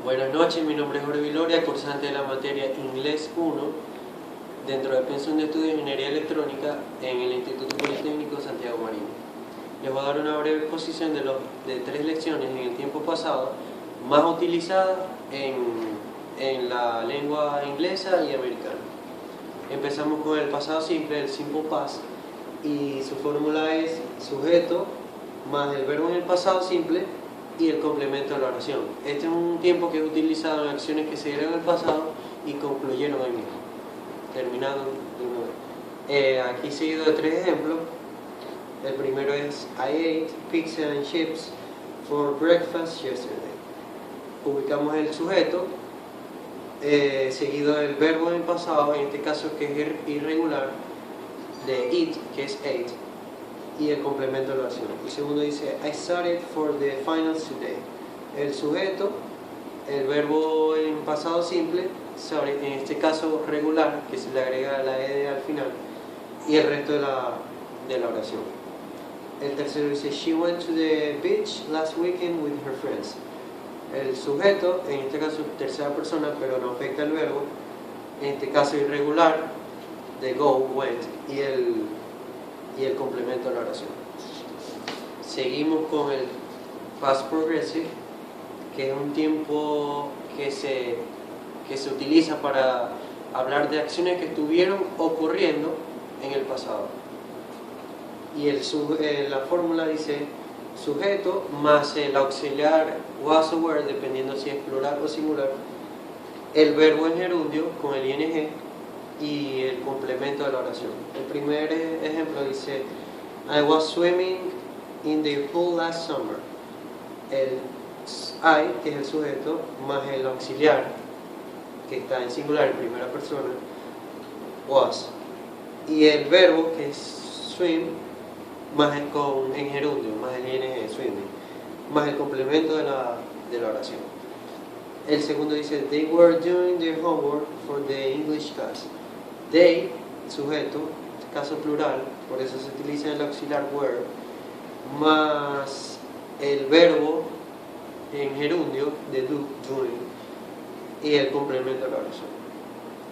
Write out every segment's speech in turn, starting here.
Buenas noches, mi nombre es Jorge Viloria, cursante de la materia Inglés 1 dentro del Pensum de Estudios de Ingeniería Electrónica en el Instituto Politécnico Santiago Marín. Les voy a dar una breve exposición de 3 lecciones en el tiempo pasado más utilizadas en la lengua inglesa y americana. Empezamos con el pasado simple, el simple past, y su fórmula es sujeto más el verbo en el pasado simple y el complemento de la oración. Este es un tiempo que es utilizado en acciones que se dieron en el pasado y concluyeron ahí mismo, terminando de una vez. Aquí seguido de 3 ejemplos. El primero es I ate pizza and chips for breakfast yesterday. Ubicamos el sujeto, seguido del verbo en el pasado, en este caso que es irregular, de eat, que es ate, y el complemento de la oración. El segundo dice I studied for the finals today. El sujeto, el verbo en pasado simple, study, en este caso regular, que se le agrega la ed al final, y el resto de la oración. El tercero dice she went to the beach last weekend with her friends. El sujeto, en este caso tercera persona, pero no afecta el verbo, en este caso irregular, de go, went, y el complemento de la oración. Seguimos con el past progressive, que es un tiempo que se utiliza para hablar de acciones que estuvieron ocurriendo en el pasado. Y la fórmula dice sujeto más el auxiliar was or were, dependiendo si es plural o singular, el verbo en gerundio con el ing y el complemento de la oración. El primer ejemplo dice I was swimming in the pool last summer. El I, que es el sujeto, más el auxiliar, que está en singular en primera persona, was, y el verbo, que es swim, más en gerundio, más el ing, swimming, más el complemento de la oración. El segundo dice they were doing their homework for the English class. They, sujeto, caso plural, por eso se utiliza el auxiliar were, más el verbo en gerundio de do, doing, y el complemento de la oración.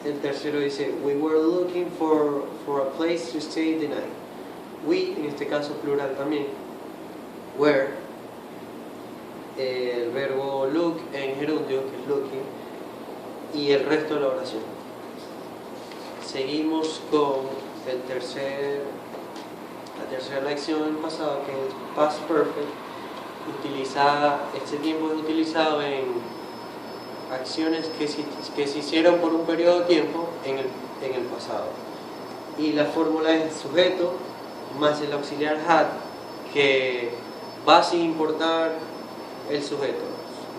El tercero dice we were looking for a place to stay the night. We, en este caso plural también, were, el verbo look en gerundio, que es looking, y el resto de la oración. Seguimos con la tercera lección del pasado, que es past perfect. Este tiempo es utilizado en acciones que se hicieron por un periodo de tiempo en el pasado. Y la fórmula es sujeto más el auxiliar had, que va sin importar el sujeto,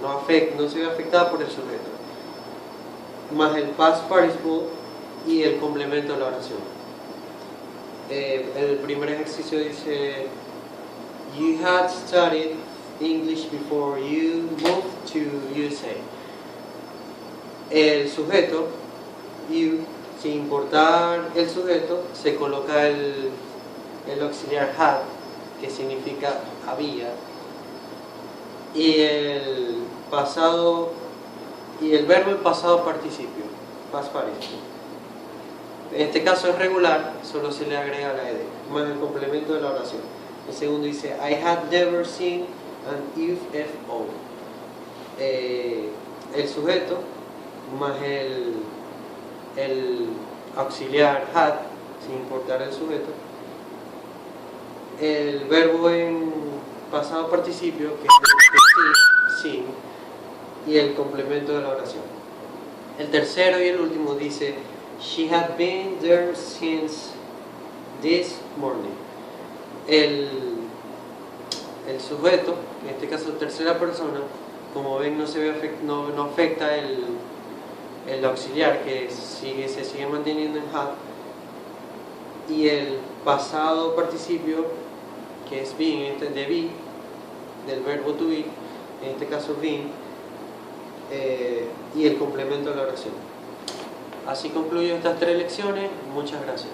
no se ve afectada por el sujeto, más el past participle y el complemento de la oración. El primer ejercicio dice you had studied English before you moved to USA. El sujeto, you, sin importar el sujeto, se coloca el auxiliar had, que significa había, y el verbo en pasado participio, past participle. En este caso es regular, solo se le agrega la ed, más el complemento de la oración. El segundo dice I had never seen an UFO. El sujeto más el auxiliar had, sin importar el sujeto, el verbo en pasado participio, que es sí, y el complemento de la oración. El tercero y el último dice she had been there since this morning. El sujeto, en este caso tercera persona, como ven no afecta el auxiliar, que se sigue manteniendo en had, y el pasado participio, que es been, de be, del verbo to be, en este caso been, y el complemento de la oración. Así concluyo estas 3 lecciones. Muchas gracias.